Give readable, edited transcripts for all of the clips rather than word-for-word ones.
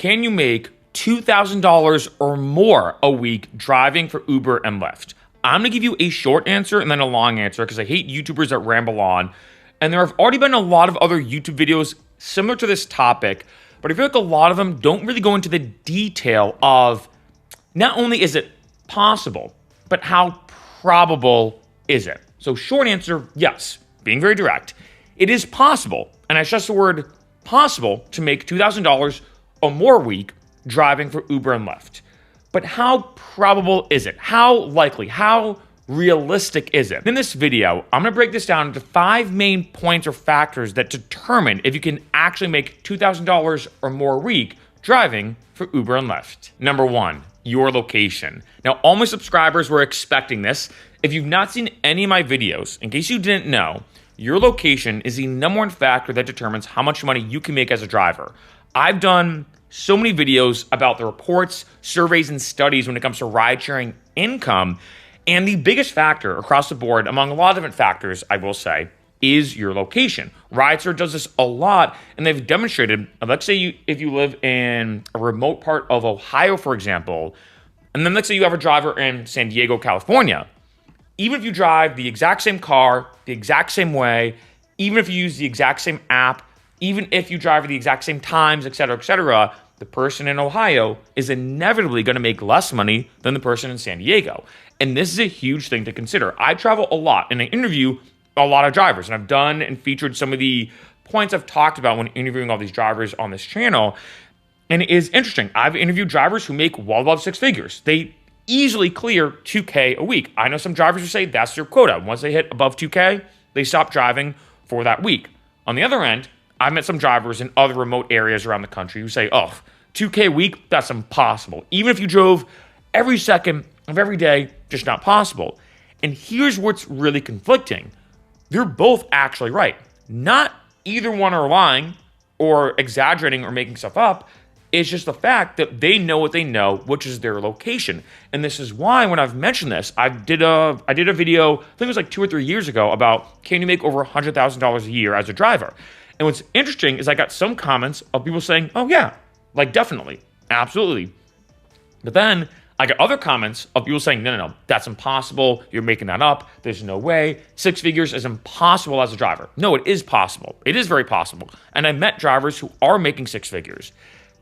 Can you make $2,000 or more a week driving for Uber and Lyft? I'm going to give you a short answer and then a long answer because I hate YouTubers that ramble on. And there have already been a lot of other YouTube videos similar to this topic, but I feel like a lot of them don't really go into the detail of not only is it possible, but how probable is it? So short answer, yes, being very direct. It is possible, and I stress the word possible, to make $2,000 or more a week driving for Uber and Lyft. But how probable is it? How likely? How realistic is it? In this video, I'm going to break this down into 5 main points or factors that determine if you can actually make $2,000 or more a week driving for Uber and Lyft. Number 1, your location. Now, all my subscribers were expecting this. If you've not seen any of my videos, in case you didn't know, your location is the number 1 factor that determines how much money you can make as a driver. I've done so many videos about the reports, surveys, and studies when it comes to ride-sharing income. And the biggest factor across the board, among a lot of different factors, I will say, is your location. Rideshare does this a lot, and they've demonstrated, let's say if you live in a remote part of Ohio, for example, and then let's say you have a driver in San Diego, California. Even if you drive the exact same car, the exact same way, even if you use the exact same app, even if you drive at the exact same times, et cetera, the person in Ohio is inevitably going to make less money than the person in San Diego. And this is a huge thing to consider. I travel a lot and I interview a lot of drivers, and I've done and featured some of the points I've talked about when interviewing all these drivers on this channel. And it is interesting. I've interviewed drivers who make well above 6 figures. They easily clear $2K a week. I know some drivers who say that's their quota. Once they hit above $2K, they stop driving for that week. On the other end, I've met some drivers in other remote areas around the country who say, oh, $2K a week, that's impossible. Even if you drove every second of every day, just not possible. And here's what's really conflicting. They're both actually right. Not either one are lying or exaggerating or making stuff up. It's just the fact that they know what they know, which is their location. And this is why when I've mentioned this, I did a video, I think it was like 2 or 3 years ago, about can you make over $100,000 a year as a driver? And what's interesting is I got some comments of people saying, oh yeah, like definitely, absolutely. But then I got other comments of people saying, no, that's impossible. You're making that up. There's no way. 6 figures is impossible as a driver. No, it is possible. It is very possible. And I met drivers who are making 6 figures.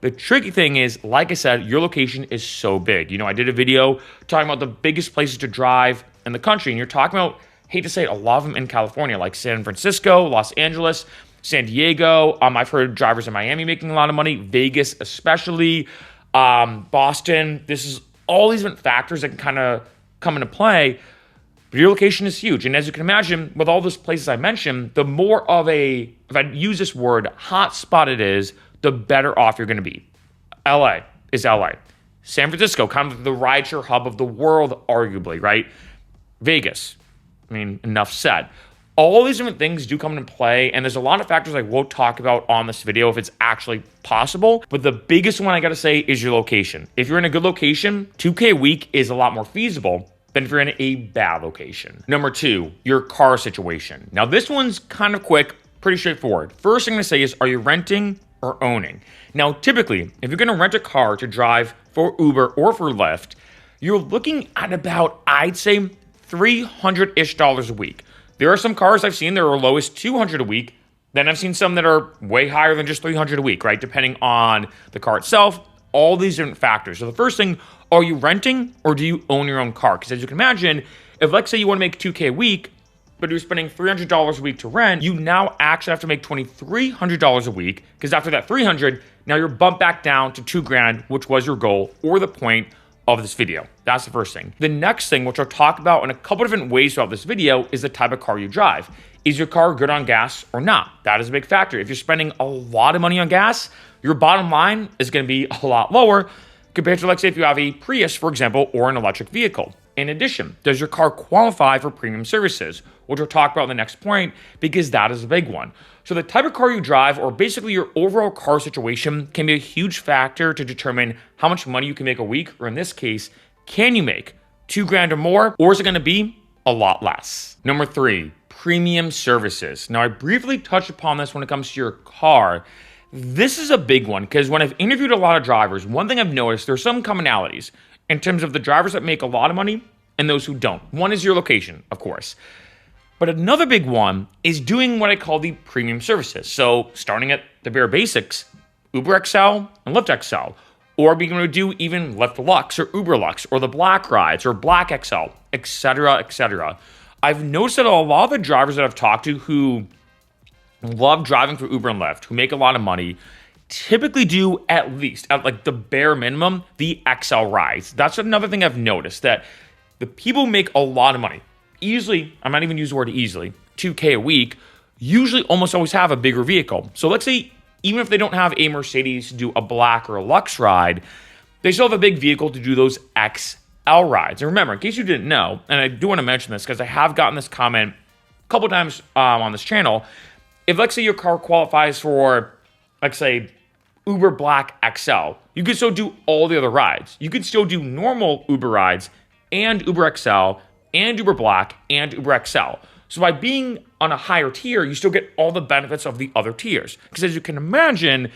The tricky thing is, like I said, your location is so big. You know, I did a video talking about the biggest places to drive in the country. And you're talking about, hate to say it, a lot of them in California, like San Francisco, Los Angeles, San Diego. I've heard drivers in Miami making a lot of money, Vegas especially, Boston. This is all these different factors that can kind of come into play. But your location is huge. And as you can imagine, with all those places I mentioned, the more of a, if I use this word, hot spot it is, the better off you're going to be. LA is LA. San Francisco, kind of the rideshare hub of the world, arguably, right? Vegas, I mean, enough said. All these different things do come into play, and there's a lot of factors I won't talk about on this video if it's actually possible, but the biggest one I gotta say is your location. If you're in a good location, $2K a week is a lot more feasible than if you're in a bad location. Number 2, your car situation. Now this one's kind of quick, pretty straightforward. First thing I'm gonna say is, are you renting or owning? Now typically, if you're gonna rent a car to drive for Uber or for Lyft, you're looking at about, I'd say, $300-ish a week. There are some cars I've seen that are as low as $200 a week. Then I've seen some that are way higher than just $300 a week, right? Depending on the car itself, all these different factors. So the first thing, are you renting or do you own your own car? Because as you can imagine, if let's say you want to make $2K a week, but you're spending $300 a week to rent, you now actually have to make $2,300 a week, because after that $300, now you're bumped back down to $2,000, which was your goal or the point of this video. That's the first thing. The next thing, which I'll talk about in a couple different ways throughout this video, is the type of car you drive. Is your car good on gas or not? That is a big factor. If you're spending a lot of money on gas, your bottom line is going to be a lot lower compared to, like, say, if you have a Prius, for example, or an electric vehicle. In addition, does your car qualify for premium services, which we'll talk about in the next point, because that is a big one. So the type of car you drive, or basically your overall car situation, can be a huge factor to determine how much money you can make a week, or in this case, can you make $2,000 or more, or is it going to be a lot less? Number 3, premium services. Now, I briefly touched upon this when it comes to your car, This is a big one because when I've interviewed a lot of drivers, one thing I've noticed, there's some commonalities in terms of the drivers that make a lot of money and those who don't. One is your location, of course. But another big one is doing what I call the premium services. So starting at the bare basics, Uber XL and Lyft XL, or being able to do even Lyft Lux or Uber Lux or the Black Rides or Black XL, etc., etc. I've noticed that a lot of the drivers that I've talked to who love driving for Uber and Lyft, who make a lot of money, typically do at least, at like the bare minimum, the XL rides. That's another thing I've noticed, that the people who make a lot of money, easily, I might even use the word easily, $2K a week, usually almost always have a bigger vehicle. So let's say even if they don't have a Mercedes to do a Black or a Lux ride, they still have a big vehicle to do those XL rides. And remember, in case you didn't know, and I do want to mention this because I have gotten this comment a couple times on this channel, if let's say your car qualifies for, let's say, Uber Black XL, you could still do all the other rides. You could still do normal Uber rides and Uber XL and Uber Black and Uber XL. So by being on a higher tier, you still get all the benefits of the other tiers. Because as you can imagine,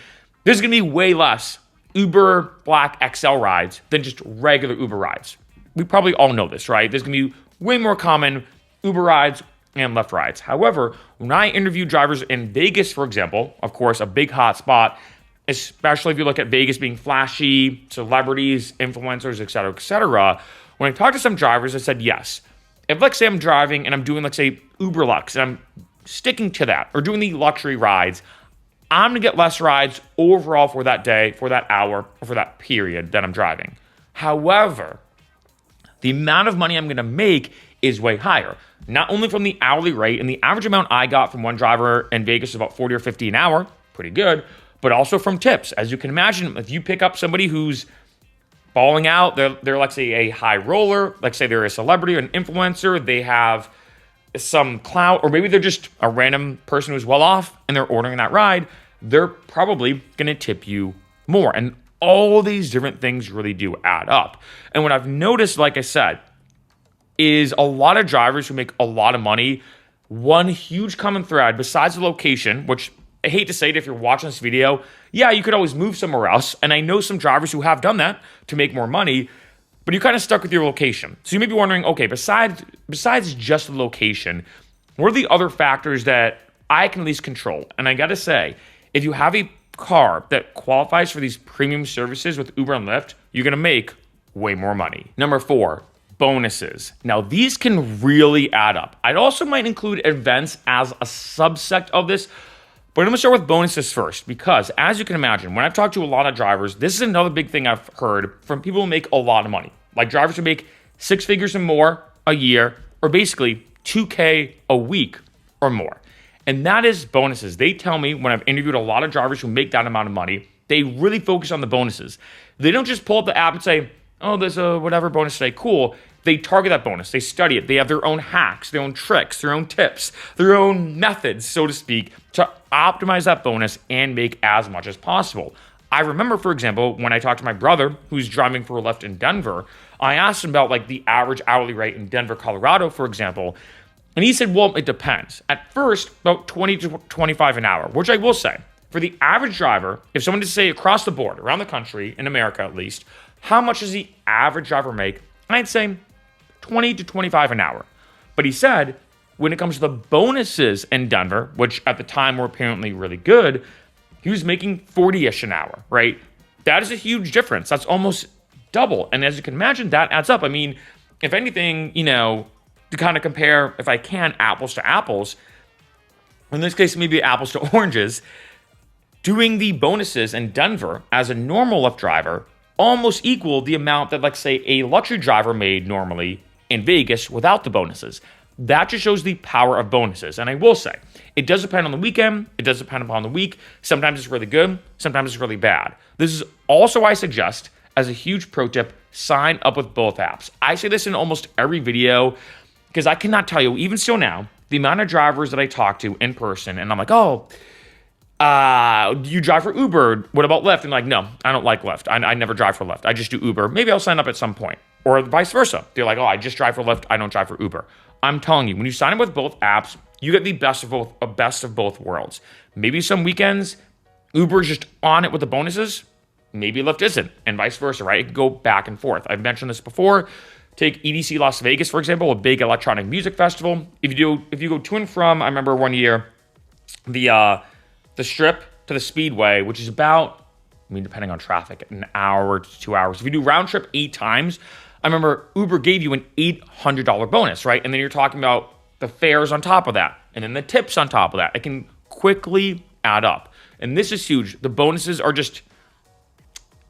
there's going to be way less Uber Black XL rides than just regular Uber rides. We probably all know this, right? There's going to be way more common Uber rides and Lyft rides. However, when I interview drivers in Vegas, for example, of course, a big hot spot, especially if you look at Vegas being flashy, celebrities, influencers, etc., when I talked to some drivers, I said, yes, if let's say I'm driving and I'm doing, let's say, Uber Lux, and I'm sticking to that, or doing the luxury rides, I'm going to get less rides overall for that day, for that hour, or for that period that I'm driving. However, the amount of money I'm going to make is way higher. Not only from the hourly rate, and the average amount I got from one driver in Vegas is about 40 or 50 an hour, pretty good, but also from tips. As you can imagine, if you pick up somebody who's balling out, they're let's say a high roller, let's say they're a celebrity or an influencer, they have some clout, or maybe they're just a random person who's well off and they're ordering that ride, they're probably going to tip you more. And all these different things really do add up. And what I've noticed, like I said, is a lot of drivers who make a lot of money, one huge common thread, besides the location, which I hate to say it if you're watching this video, yeah, you could always move somewhere else. And I know some drivers who have done that to make more money, but you're kind of stuck with your location. So you may be wondering, okay, besides just the location, what are the other factors that I can at least control? And I got to say, if you have a car that qualifies for these premium services with Uber and Lyft, you're going to make way more money. Number 4, bonuses. Now, these can really add up. I'd also might include events as a subsect of this, but I'm going to start with bonuses first because, as you can imagine, when I've talked to a lot of drivers, this is another big thing I've heard from people who make a lot of money, like drivers who make 6 figures and more a year, or basically $2K a week or more. And that is bonuses. They tell me when I've interviewed a lot of drivers who make that amount of money, they really focus on the bonuses. They don't just pull up the app and say, oh, there's a whatever bonus today, cool. They target that bonus. They study it. They have their own hacks, their own tricks, their own tips, their own methods, so to speak, to optimize that bonus and make as much as possible. I remember, for example, when I talked to my brother, who's driving for Lyft in Denver, I asked him about like the average hourly rate in Denver, Colorado, for example, and he said, well, it depends. At first, about 20 to 25 an hour, which I will say, for the average driver, if someone to say across the board, around the country, in America at least, how much does the average driver make? I'd say 20 to 25 an hour. But he said, when it comes to the bonuses in Denver, which at the time were apparently really good, he was making 40-ish an hour, right? That is a huge difference. That's almost double. And as you can imagine, that adds up. I mean, if anything, to kind of compare, if I can, apples to apples, in this case, maybe apples to oranges, doing the bonuses in Denver as a normal Lyft driver almost equal the amount that, like, say, a luxury driver made normally in Vegas without the bonuses. That just shows the power of bonuses. And I will say, it does depend on the weekend. It does depend upon the week. Sometimes it's really good. Sometimes it's really bad. This is also, I suggest, as a huge pro tip, sign up with both apps. I say this in almost every video because I cannot tell you, even still now, the amount of drivers that I talk to in person, and I'm like, do you drive for Uber? What about Lyft? And like, no, I don't like Lyft. I never drive for Lyft. I just do Uber. Maybe I'll sign up at some point. Or vice versa. They're like, I just drive for Lyft. I don't drive for Uber. I'm telling you, when you sign up with both apps, you get the best of both worlds. Maybe some weekends, Uber is just on it with the bonuses. Maybe Lyft isn't, and vice versa, right? It can go back and forth. I've mentioned this before. Take EDC Las Vegas, for example, a big electronic music festival. If you go to and from, I remember one year, the Strip to the Speedway, which is about, I mean, depending on traffic, an hour to 2 hours. If you do round trip 8 times, I remember Uber gave you an $800 bonus, right? And then you're talking about the fares on top of that, and then the tips on top of that. It can quickly add up. And this is huge. The bonuses are just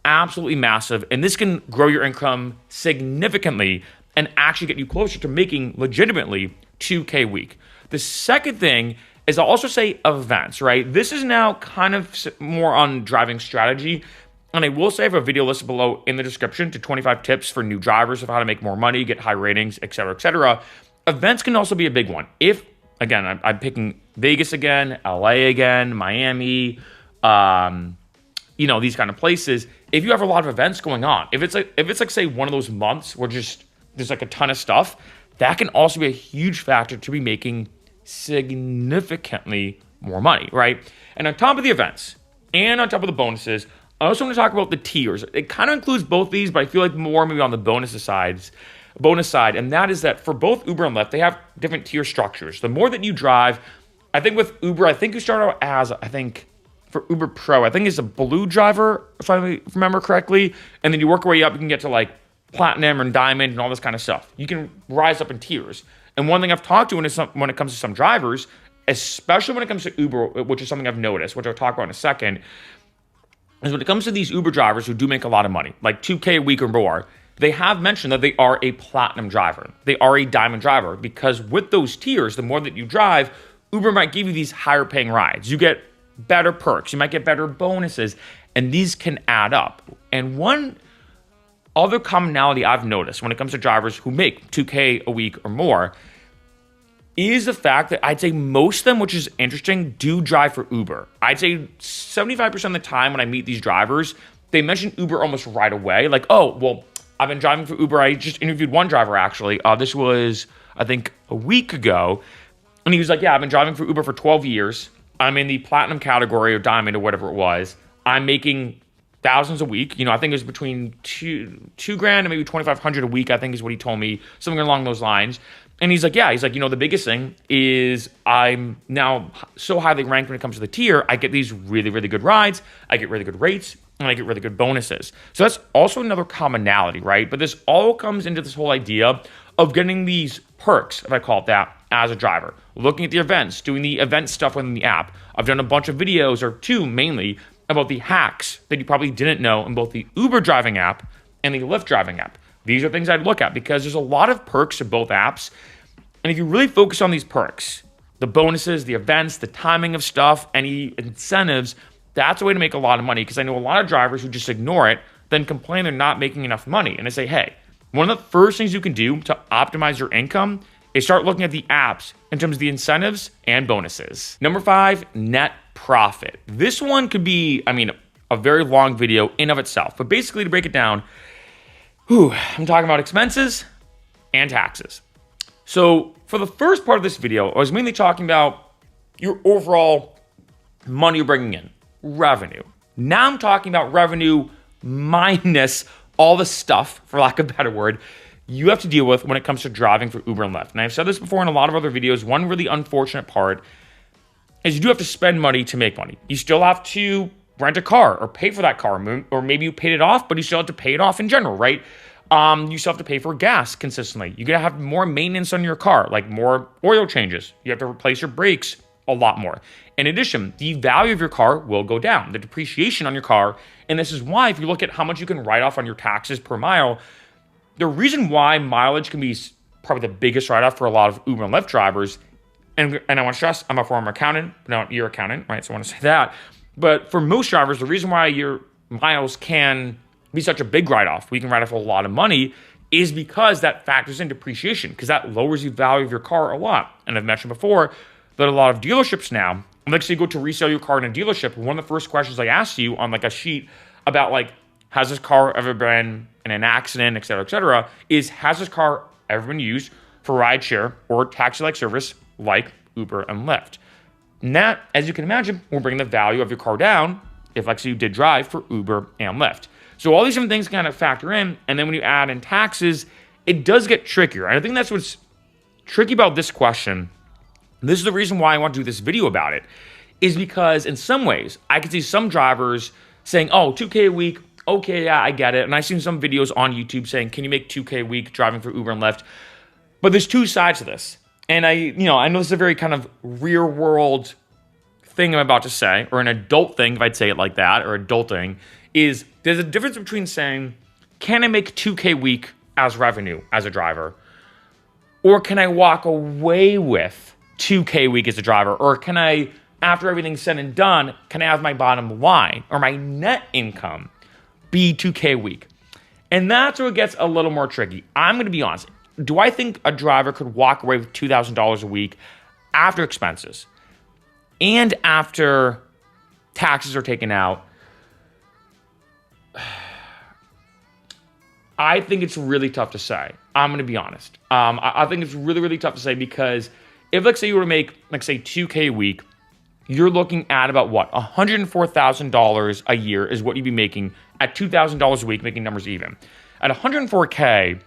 absolutely massive, and this can grow your income significantly and actually get you closer to making legitimately $2K a week. The second thing is I'll also say events, right? This is now kind of more on driving strategy, and I will say I have a video listed below in the description to 25 tips for new drivers of how to make more money, get high ratings, et cetera, et cetera. Events can also be a big one. If, again, I'm picking Vegas again, LA again, Miami, these kind of places. If you have a lot of events going on, if it's like say one of those months where just there's like a ton of stuff, that can also be a huge factor to be making significantly more money, right? And on top of the events and on top of the bonuses, I also want to talk about the tiers. It kind of includes both these, but I feel like more maybe on the bonus side, and that is that for both Uber and Lyft, they have different tier structures. The more that you drive, I think with Uber, I think you start out as, for Uber Pro, I think it's a blue driver, if I remember correctly. And then you work your way up, you can get to like platinum and diamond and all this kind of stuff. You can rise up in tiers. And one thing I've talked to when it comes to some drivers, especially when it comes to Uber, which is something I've noticed, which I'll talk about in a second, is when it comes to these Uber drivers who do make a lot of money, like $2K a week or more, they have mentioned that they are a platinum driver. They are a diamond driver, because with those tiers, the more that you drive, Uber might give you these higher paying rides. You get better perks, you might get better bonuses, and these can add up. And one other commonality I've noticed when it comes to drivers who make $2K a week or more is the fact that I'd say most of them, which is interesting, do drive for Uber. I'd say 75% of the time when I meet these drivers, they mention Uber almost right away. Like, oh, well, I've been driving for Uber. I just interviewed one driver, actually. This was, I think, a week ago. And he was like, yeah, I've been driving for Uber for 12 years. I'm in the platinum category or diamond or whatever it was. I'm making thousands a week. I think it was between $2,000 and maybe $2,500 a week, I think is what he told me, something along those lines. And he's like, the biggest thing is I'm now so highly ranked when it comes to the tier. I get these really, really good rides. I get really good rates, and I get really good bonuses. So that's also another commonality, right? But this all comes into this whole idea of getting these perks, if I call it that, as a driver. Looking at the events, doing the event stuff within the app. I've done a bunch of videos, or 2 mainly, about the hacks that you probably didn't know in both the Uber driving app and the Lyft driving app. These are things I'd look at because there's a lot of perks to both apps. And if you really focus on these perks, the bonuses, the events, the timing of stuff, any incentives, that's a way to make a lot of money, because I know a lot of drivers who just ignore it, then complain they're not making enough money. And I say, hey, one of the first things you can do to optimize your income is start looking at the apps in terms of the incentives and bonuses. Number 5, net profit. This one could be, a very long video in of itself. But basically, to break it down, I'm talking about expenses and taxes. So for the first part of this video, I was mainly talking about your overall money you're bringing in, revenue. Now I'm talking about revenue minus all the stuff, for lack of a better word, you have to deal with when it comes to driving for Uber and Lyft. And I've said this before in a lot of other videos. One really unfortunate part is you do have to spend money to make money. You still have to rent a car or pay for that car, or maybe you paid it off, but you still have to pay it off in general, right? You still have to pay for gas consistently. You're going to have more maintenance on your car, like more oil changes. You have to replace your brakes a lot more. In addition, the value of your car will go down, the depreciation on your car. And this is why, if you look at how much you can write off on your taxes per mile, the reason why mileage can be probably the biggest write-off for a lot of Uber and Lyft drivers, and I want to stress, I'm a former accountant, but you're accountant, right? So I want to say that. But for most drivers, the reason why your miles can be such a big write-off, we can write off a lot of money, is because that factors in depreciation, because that lowers the value of your car a lot. And I've mentioned before that a lot of dealerships now, like say you go to resell your car in a dealership, one of the first questions I ask you on like a sheet about like, has this car ever been in an accident, et cetera, is has this car ever been used for rideshare or taxi-like service like Uber and Lyft? And that, as you can imagine, will bring the value of your car down if, like, say, you did drive for Uber and Lyft. So all these different things kind of factor in, and then when you add in taxes, it does get trickier. And I think that's what's tricky about this question. This is the reason why I want to do this video about it, is because in some ways, I can see some drivers saying, oh, 2K a week, okay, yeah, I get it. And I've seen some videos on YouTube saying, can you make 2K a week driving for Uber and Lyft? But there's two sides to this. And I know this is a very kind of real world thing I'm about to say, or an adult thing, if I'd say it like that, or adulting, is there's a difference between saying, can I make 2K a week as revenue as a driver? Or can I walk away with 2K a week as a driver? Or can I, after everything's said and done, can I have my bottom line or my net income be 2K a week? And that's where it gets a little more tricky. I'm going to be honest. Do I think a driver could walk away with $2,000 a week after expenses and after taxes are taken out? I think it's really tough to say. I'm going to be honest. I think it's really, really tough to say, because if, let's say, you were to make, like, say, 2K a week, you're looking at about what? $104,000 a year is what you'd be making at $2,000 a week, making numbers even. At $104K,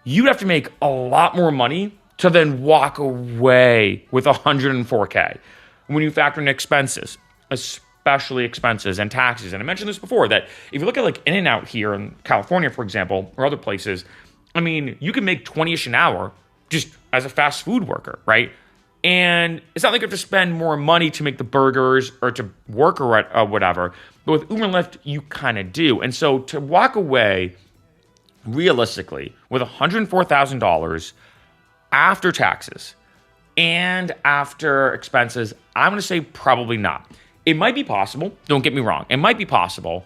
you'd have to make a lot more money to then walk away with $104K. When you factor in expenses, especially expenses and taxes. And I mentioned this before, that if you look at like In-N-Out here in California, for example, or other places, I mean, you can make 20-ish an hour just as a fast food worker, right? And it's not like you have to spend more money to make the burgers or to work or whatever. But with Uber and Lyft, you kind of do. And so to walk away realistically with $104,000 after taxes and after expenses, I'm going to say probably not. It might be possible. Don't get me wrong. It might be possible.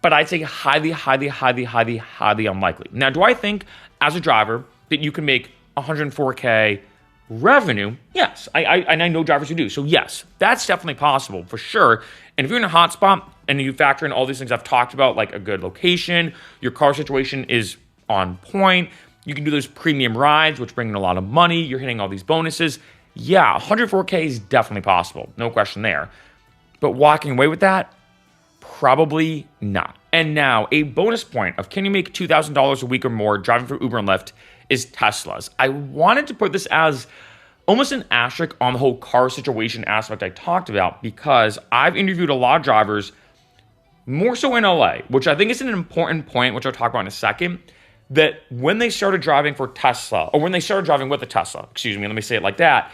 But I'd say highly, highly, highly, highly, highly unlikely. Now, do I think as a driver that you can make $104K revenue? Yes. I know drivers who do. So yes, that's definitely possible for sure. And if you're in a hotspot and you factor in all these things I've talked about, like a good location, your car situation is on point, you can do those premium rides, which bring in a lot of money, you're hitting all these bonuses. Yeah, 104K is definitely possible. No question there. But walking away with that, probably not. And now, a bonus point of can you make $2,000 a week or more driving for Uber and Lyft is Teslas. I wanted to put this as almost an asterisk on the whole car situation aspect I talked about, because I've interviewed a lot of drivers, more so in LA, which I think is an important point, which I'll talk about in a second, that when they started driving for Tesla, or when they started driving with a Tesla, let me say it like that,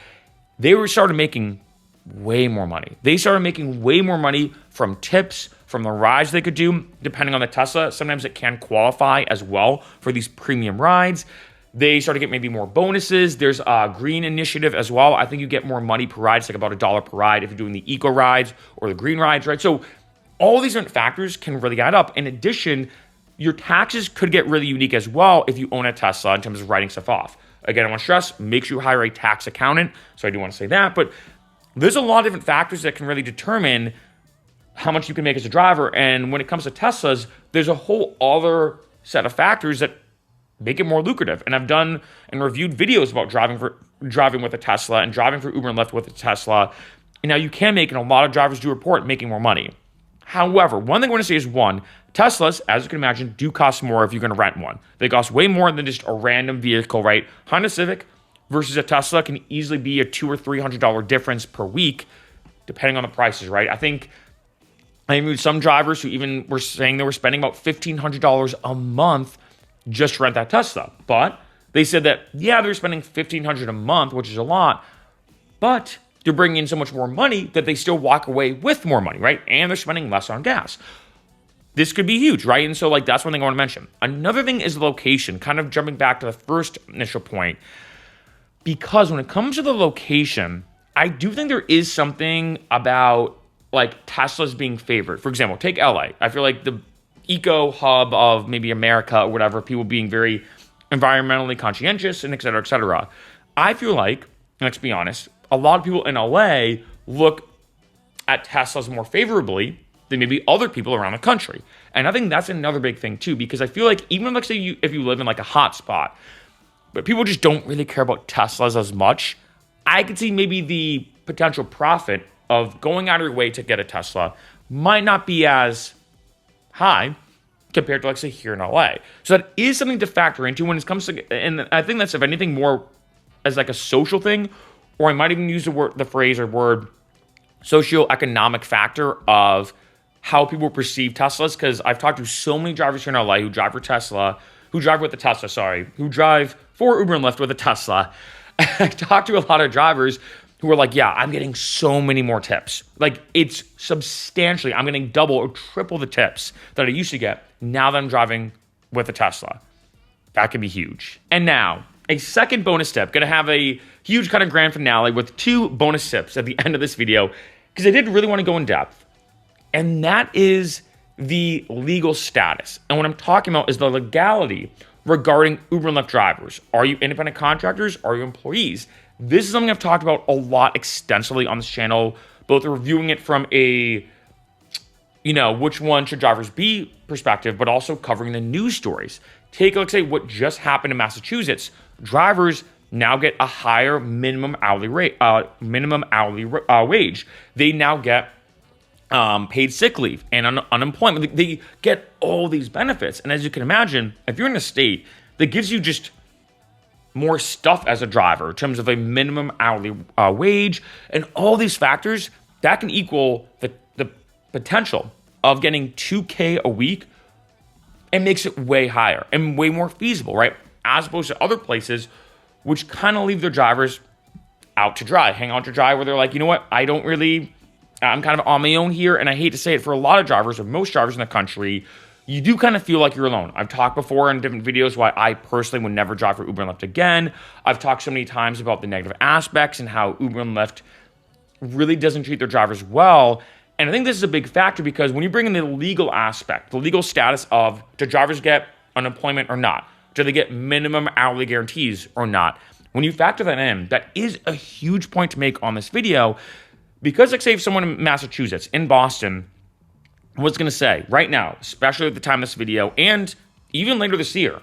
they started making way more money. They started making way more money from tips, from the rides they could do, depending on the Tesla. Sometimes it can qualify as well for these premium rides. They started to get maybe more bonuses. There's a green initiative as well. I think you get more money per ride. It's like about $1 per ride if you're doing the eco rides or the green rides, right? So all these different factors can really add up. In addition, your taxes could get really unique as well if you own a Tesla in terms of writing stuff off. Again, I want to stress, make sure you hire a tax accountant. So I do want to say that, but there's a lot of different factors that can really determine how much you can make as a driver. And when it comes to Teslas, there's a whole other set of factors that make it more lucrative. And I've done and reviewed videos about driving with a Tesla and driving for Uber and Lyft with a Tesla. And now you can make, and a lot of drivers do report making more money. However, one thing I want to say is, one, Teslas, as you can imagine, do cost more if you're going to rent one. They cost way more than just a random vehicle, right? Honda Civic versus a Tesla can easily be a $200 or $300 difference per week, depending on the prices, right? I think I knew some drivers who even were saying they were spending about $1,500 a month just to rent that Tesla. But they said that, yeah, they're spending $1,500 a month, which is a lot, but they're bringing in so much more money that they still walk away with more money, right? And they're spending less on gas. This could be huge, right? And so, like, that's one thing I want to mention. Another thing is location, kind of jumping back to the first initial point, because when it comes to the location, I do think there is something about, like, Teslas being favored. For example, take LA. I feel like the eco hub of maybe America or whatever, people being very environmentally conscientious and et cetera, et cetera. I feel like, let's be honest, a lot of people in LA look at Teslas more favorably than maybe other people around the country. And I think that's another big thing too, because I feel like even let's say if you live in like a hot spot, but people just don't really care about Teslas as much, I could see maybe the potential profit of going out of your way to get a Tesla, might not be as high compared to, like, say, here in LA. So that is something to factor into when it comes to, and I think that's, if anything, more as like a social thing, or I might even use the phrase or word socioeconomic factor of how people perceive Teslas, because I've talked to so many drivers here in LA who drive for Tesla, who drive with a Tesla, sorry, who drive for Uber and Lyft with a Tesla. I talked to a lot of drivers who are like, yeah, I'm getting so many more tips. Like, it's substantially, I'm getting double or triple the tips that I used to get now that I'm driving with a Tesla. That can be huge. And now, a second bonus tip. Gonna have a huge kind of grand finale with 2 bonus tips at the end of this video, because I did really want to go in depth. And that is the legal status. And what I'm talking about is the legality regarding Uber and Lyft drivers. Are you independent contractors? Are you employees? This is something I've talked about a lot extensively on this channel, both reviewing it from a, which one should drivers be perspective, but also covering the news stories. Take, let's say, what just happened in Massachusetts. Drivers now get a higher minimum hourly wage. They now get paid sick leave and unemployment. They get all these benefits. And as you can imagine, if you're in a state that gives you just more stuff as a driver in terms of a minimum hourly wage and all these factors, that can equal the potential of getting $2K a week, and makes it way higher and way more feasible, right? As opposed to other places which kind of leave their drivers out to dry, hang out to dry, where they're like, you know what, I'm kind of on my own here. And I hate to say it, for a lot of drivers, or most drivers in the country, you do kind of feel like you're alone. I've talked before in different videos why I personally would never drive for Uber and Lyft again. I've talked so many times about the negative aspects and how Uber and Lyft really doesn't treat their drivers well. And I think this is a big factor, because when you bring in the legal aspect, the legal status of, do drivers get unemployment or not? Do they get minimum hourly guarantees or not? When you factor that in, that is a huge point to make on this video, because, like, say, if someone in Massachusetts, in Boston, was going to say right now, especially at the time of this video, and even later this year,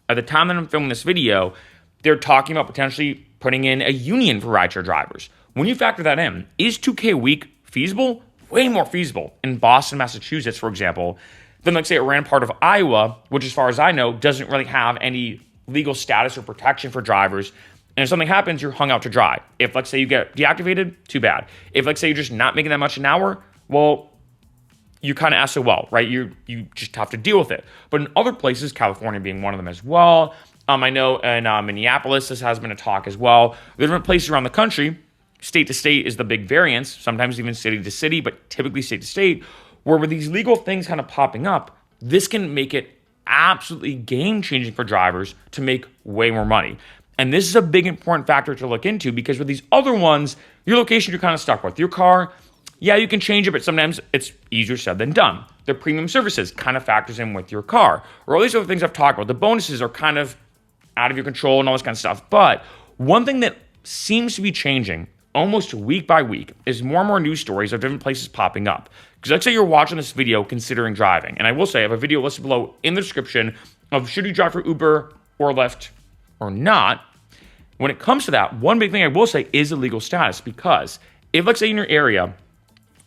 at the time that I'm filming this video, they're talking about potentially putting in a union for rideshare drivers. When you factor that in, is $2K a week feasible? Way more feasible in Boston, Massachusetts, for example, than, like, say, a random part of Iowa, which, as far as I know, doesn't really have any legal status or protection for drivers. And if something happens, you're hung out to dry. If, like, say, you get deactivated, too bad. If, like, say, you're just not making that much an hour, well, you kind of SOL, right? You just have to deal with it. But in other places, California being one of them as well, I know in Minneapolis, this has been a talk as well. There are different places around the country. State to state is the big variance, sometimes even city to city, but typically state to state, where with these legal things kind of popping up, this can make it absolutely game-changing for drivers to make way more money. And this is a big important factor to look into, because with these other ones, your location you're kind of stuck with. Your car, yeah, you can change it, but sometimes it's easier said than done. The premium services kind of factors in with your car, or all these other things I've talked about. The bonuses are kind of out of your control and all this kind of stuff. But one thing that seems to be changing almost week by week is more and more news stories of different places popping up. Because let's say you're watching this video considering driving, and I will say I have a video listed below in the description of should you drive for Uber or Lyft or not. When it comes to that, one big thing I will say is the legal status, because if, let's say, in your area,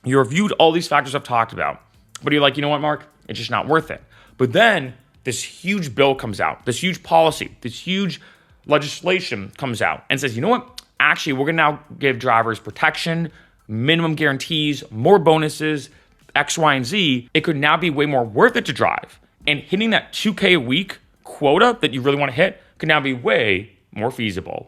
you reviewed all these factors I've talked about, but you're like, you know what, Mark, it's just not worth it. But then this huge bill comes out, this huge policy, this huge legislation comes out and says, you know what, actually, we're going to now give drivers protection, minimum guarantees, more bonuses, X, Y, and Z. It could now be way more worth it to drive. And hitting that $2K a week quota that you really want to hit could now be way more feasible.